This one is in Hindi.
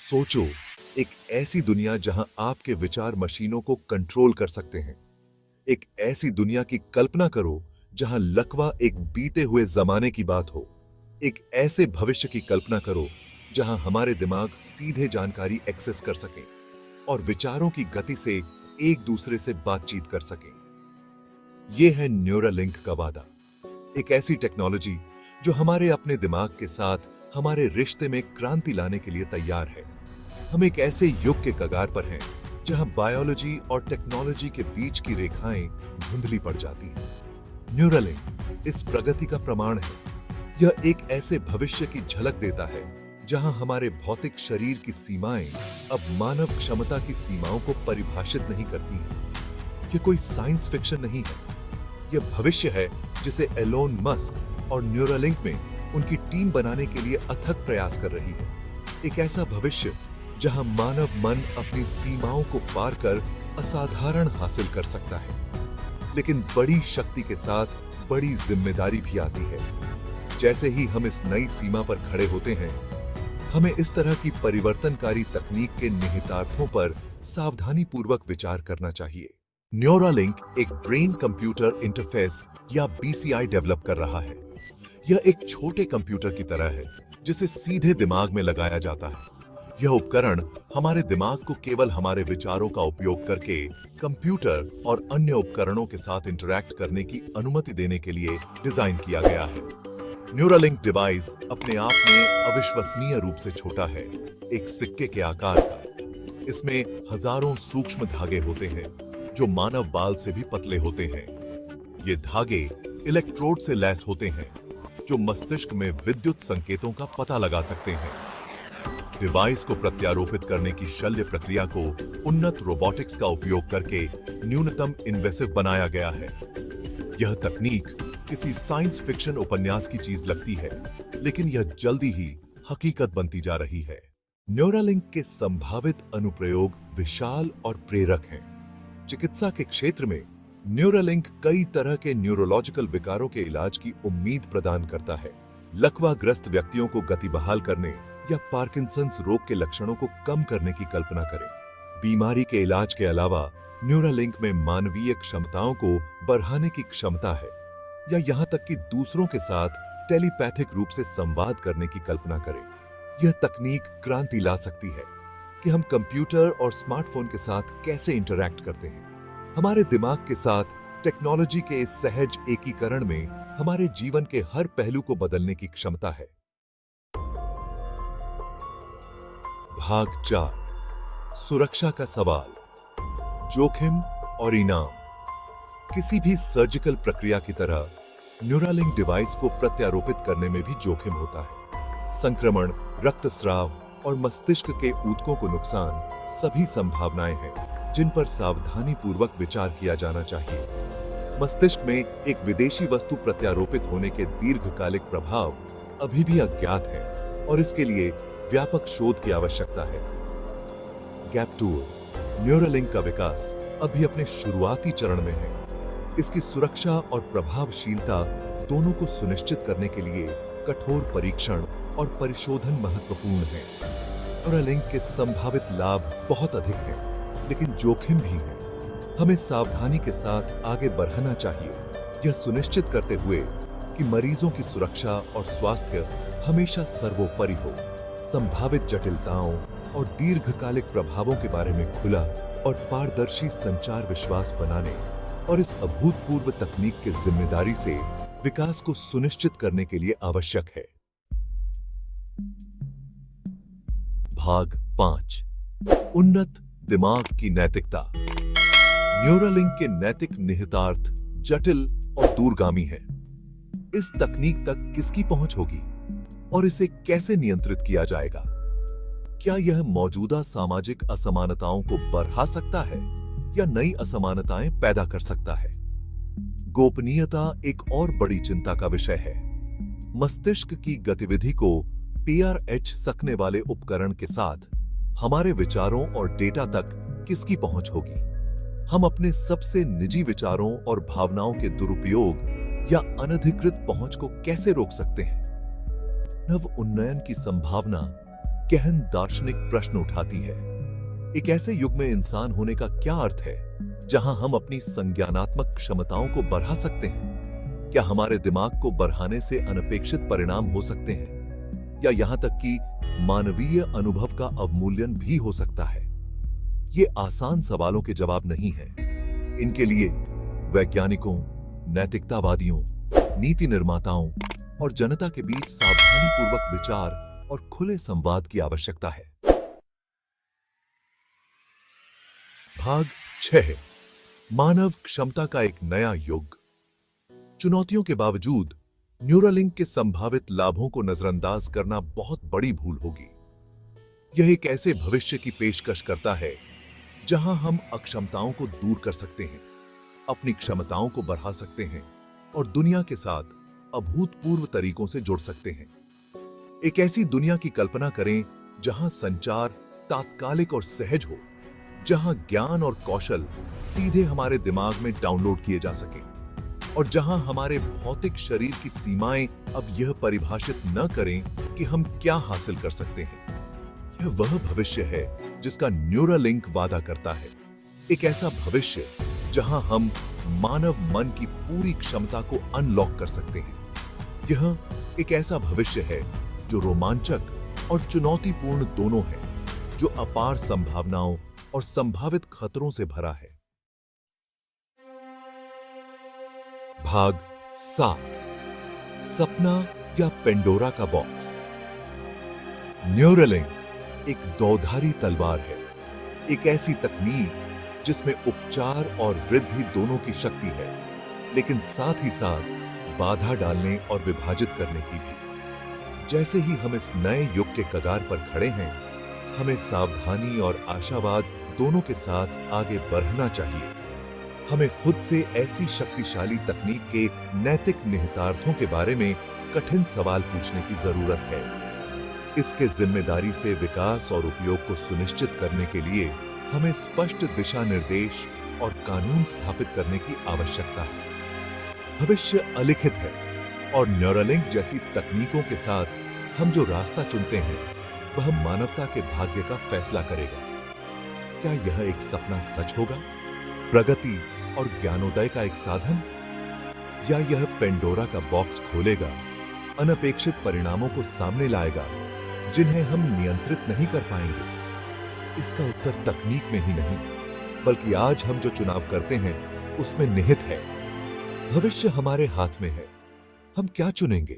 सोचो, एक ऐसी दुनिया जहां आपके विचार मशीनों को कंट्रोल कर सकते हैं। एक ऐसी दुनिया की कल्पना करो जहां लकवा एक बीते हुए जमाने की बात हो। एक ऐसे भविष्य की कल्पना करो जहां हमारे दिमाग सीधे जानकारी एक्सेस कर सकें और विचारों की गति से एक दूसरे से बातचीत कर सकें। यह है न्यूरालिंक का वादा। एक ऐसी टेक्नोलॉजी जो हमारे अपने दिमाग के साथ हमारे रिश्ते में क्रांति लाने के लिए तैयार है। हम एक ऐसे युग के कगार पर हैं जहां बायोलॉजी और टेक्नोलॉजी के बीच की रेखाएं धुंधली पड़ जाती हैं। न्यूरालिंक इस प्रगति का प्रमाण है। यह एक ऐसे भविष्य की झलक देता है जहां हमारे भौतिक शरीर की सीमाएं अब मानव क्षमता की सीमाओं को परिभाषित नहीं करती हैं। यह कोई साइंस फिक्शन नहीं है। यह भविष्य है जिसे एलोन मस्क और न्यूरालिंक में उनकी टीम बनाने के लिए अथक प्रयास कर रही है। एक ऐसा भविष्य जहां मानव मन अपनी सीमाओं को पार कर असाधारण हासिल कर सकता है। लेकिन बड़ी शक्ति के साथ बड़ी जिम्मेदारी भी आती है। जैसे ही हम इस नई सीमा पर खड़े होते हैं, हमें इस तरह की परिवर्तनकारी तकनीक के निहितार्थों पर सावधानीपूर्वक विचार करना चाहिए। न्यूरालिंक एक ब्रेन कंप्यूटर इंटरफेस या बीसीआई डेवलप कर रहा है। यह एक छोटे कंप्यूटर की तरह है जिसे सीधे दिमाग में लगाया जाता है। यह उपकरण हमारे दिमाग को केवल हमारे विचारों का उपयोग करके कंप्यूटर और अन्य उपकरणों के साथ इंटरैक्ट करने की अनुमति देने के लिए डिजाइन किया गया है। न्यूरालिंक डिवाइस अपने आप में अविश्वसनीय रूप से छोटा है, एक सिक्के के आकार का। इसमें हजारों सूक्ष्म धागे होते हैं जो मानव बाल से भी पतले होते हैं। ये धागे इलेक्ट्रोड से लैस होते हैं जो मस्तिष्क में विद्युत संकेतों का पता लगा सकते हैं। डिवाइस को प्रत्यारोपित करने की शल्य प्रक्रिया को उन्नत रोबोटिक्स का उपयोग करके न्यूनतम इन्वेसिव बनाया गया है। यह तकनीक किसी साइंस फिक्शन उपन्यास की चीज लगती है, लेकिन यह जल्दी ही हकीकत बनती जा रही है। न्यूरालिंक के संभावित अनुप्रयोग विशाल और प्रेरक हैं। चिकित्सा के क्षेत्र में न्यूरालिंक कई तरह के न्यूरोलॉजिकल विकारों के इलाज की उम्मीद प्रदान करता है। लकवाग्रस्त व्यक्तियों को गति बहाल करने या पार्किंसंस रोग के लक्षणों को कम करने की कल्पना करें। बीमारी के इलाज के अलावा न्यूरालिंक में मानवीय क्षमताओं को बढ़ाने की क्षमता है, या यहां तक कि दूसरों के साथ टेलीपैथिक रूप से संवाद करने की कल्पना करें। यह तकनीक क्रांति ला सकती है कि हम कंप्यूटर और स्मार्टफोन के साथ कैसे इंटरैक्ट करते हैं। हमारे दिमाग के साथ टेक्नोलॉजी के इस सहज एकीकरण में हमारे जीवन के हर पहलू को बदलने की क्षमता है। भाग 4, सुरक्षा का सवाल, जोखिम और इनाम। किसी भी सर्जिकल प्रक्रिया की तरह न्यूरालिंक डिवाइस को प्रत्यारोपित करने में भी जोखिम होता है। संक्रमण, रक्तस्राव और मस्तिष्क के ऊतकों को नुकसान सभी संभावनाएं हैं जिन पर सावधानी पूर्वक विचार किया जाना चाहिए। मस्तिष्क में एक विदेशी वस्तु प्रत्यारोपित होने के दीर्घकालिक प्रभाव अभी भी अज्ञात हैं और इसके लिए व्यापक शोध की आवश्यकता है। गैप टूल्स, न्यूरालिंक का विकास अभी अपने शुरुआती चरण में है। इसकी सुरक्षा और प्रभावशीलता दोनों को सुनिश्चित करने के लिए कठोर परीक्षण और परिशोधन महत्वपूर्ण है। न्यूरालिंक के संभावित लाभ बहुत अधिक हैं, लेकिन जोखिम भी है। हमें सावधानी के साथ आगे बढ़ना चाहिए, यह सुनिश्चित करते हुए कि मरीजों की सुरक्षा और स्वास्थ्य हमेशा सर्वोपरि हो। संभावित जटिलताओं और दीर्घकालिक प्रभावों के बारे में खुला और पारदर्शी संचार विश्वास बनाने और इस अभूतपूर्व तकनीक के जिम्मेदारी से विकास को सुनिश्चित करने के लिए आवश्यक है। भाग 5, उन्नत दिमाग की नैतिकता। न्यूरालिंक के नैतिक निहितार्थ जटिल और दूरगामी हैं। इस तकनीक तक किसकी पहुंच होगी और इसे कैसे नियंत्रित किया जाएगा? क्या यह मौजूदा सामाजिक असमानताओं को बढ़ा सकता है या नई असमानताएं पैदा कर सकता है? गोपनीयता एक और बड़ी चिंता का विषय है। मस्तिष्क की गतिविधि को पीआरएच सकने वाले उपकरण के साथ हमारे विचारों और डेटा तक किसकी पहुंच होगी? हम अपने सबसे निजी विचारों और भावनाओं के दुरुपयोग या अनधिकृत पहुंच को कैसे रोक सकते हैं? नव उन्नयन की संभावना गहन दार्शनिक प्रश्न उठाती है। एक ऐसे युग में इंसान होने का क्या अर्थ है, जहां हम अपनी संज्ञानात्मक क्षमताओं को बढ़ा सकते हैं? क्या हमारे दिमाग को बढ़ाने से अनपेक्षित परिणाम हो सकते हैं, या यहां तक कि मानवीय अनुभव का अवमूल्यन भी हो सकता है? ये आसान सवालों के जवाब नहीं हैं। इनके लिए वैज्ञानिकों, नैतिकतावादियों, नीति निर्माताओं और जनता के बीच सावधानीपूर्वक विचार और खुले संवाद की आवश्यकता है। भाग 6, मानव क्षमता का एक नया युग। चुनौतियों के बावजूद न्यूरालिंक के संभावित लाभों को नजरअंदाज करना बहुत बड़ी भूल होगी। यह एक ऐसे भविष्य की पेशकश करता है जहां हम अक्षमताओं को दूर कर सकते हैं, अपनी क्षमताओं को बढ़ा सकते हैं और दुनिया के साथ अभूतपूर्व तरीकों से जुड़ सकते हैं। एक ऐसी दुनिया की कल्पना करें जहां संचार तात्कालिक और सहज हो, जहां ज्ञान और कौशल सीधे हमारे दिमाग में डाउनलोड किए जा सकें, और जहां हमारे भौतिक शरीर की सीमाएं अब यह परिभाषित न करें कि हम क्या हासिल कर सकते हैं। यह वह भविष्य है जिसका न्यूरालिंक वादा करता है। एक ऐसा भविष्य जहां हम मानव मन की पूरी क्षमता को अनलॉक कर सकते हैं। यह एक ऐसा भविष्य है जो रोमांचक और चुनौतीपूर्ण दोनों है, जो अपार संभावनाओं और संभावित खतरों से भरा है। भाग 7, सपना या पेंडोरा का बॉक्स। न्यूरालिंक एक दौधारी तलवार है, एक ऐसी तकनीक जिसमें उपचार और वृद्धि दोनों की शक्ति है, लेकिन साथ ही साथ बाधा डालने और विभाजित करने की भी। जैसे ही हम इस नए युग के कगार पर खड़े हैं, हमें सावधानी और आशावाद दोनों के साथ आगे बढ़ना चाहिए। हमें खुद से ऐसी शक्तिशाली तकनीक के नैतिक निहितार्थों के बारे में कठिन सवाल पूछने की जरूरत है। इसके जिम्मेदारी से विकास और उपयोग को सुनिश्चित करने के लिए हमें स्पष्ट दिशा निर्देश और कानून स्थापित करने की आवश्यकता है। भविष्य अलिखित है, और न्यूरालिंक जैसी तकनीकों के साथ हम जो रास्ता चुनते हैं, वह मानवता के भाग्य का फैसला करेगा। क्या यह एक सपना सच होगा, प्रगति और ज्ञानोदय का एक साधन, या यह पेंडोरा का बॉक्स खोलेगा, अनपेक्षित परिणामों को सामने लाएगा जिन्हें हम नियंत्रित नहीं कर पाएंगे? इसका उत्तर तकनीक में ही नहीं, बल्कि आज हम जो चुनाव करते हैं उसमें निहित है। भविष्य हमारे हाथ में है। हम क्या चुनेंगे?